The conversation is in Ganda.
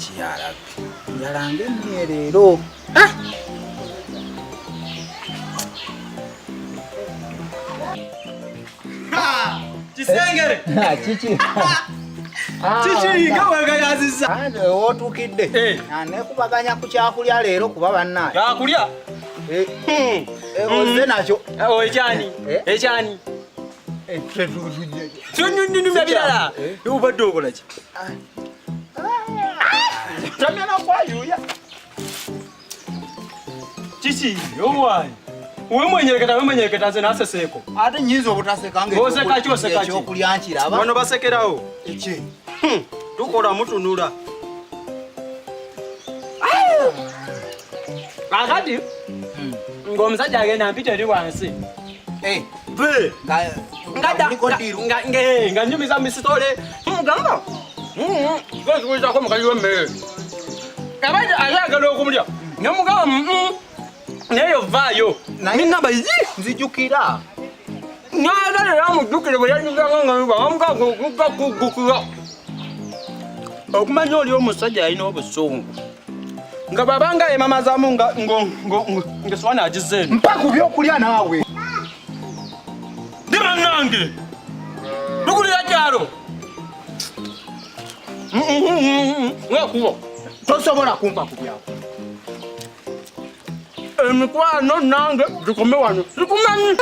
chiyala yalange mmerero Kisengere chichi chichi ngawe gayaziza ande otukidde ane kubaganya ku kyakulya leero kuba bannaye kyakulya oze nakyo ekyani Tunyunyunyumya birala. Ubadde okola ki? Tamya na kwayuya. Chichi, omwai. Wewe mwenyeketa nze naseseko. Ate nyizo obutaseka nge. Oseka ki oseka ki? Ekyokulya nkiraba. Bano basekerawo. Eki. Tukola mutunula. Akati. Ng'omusajja agenda mpita eri wansi. Be. Nga nyumiza misitole mugamba kwekuza ko mukazi w'emmere abaje ayagala okumulya nyamugamba neyo vaayo ninaba yi nzijukira nyagala yamujukire bwe yanyuganga nga amukagukira okumanya oli omusajja alina obusungu nga babanga emama zamu nga swana agizeeni mpaka byokulya naawe nange nukulira kyalo ngakubo tosobola kumpa ku byako emikwano nange zikome wano zikumanyi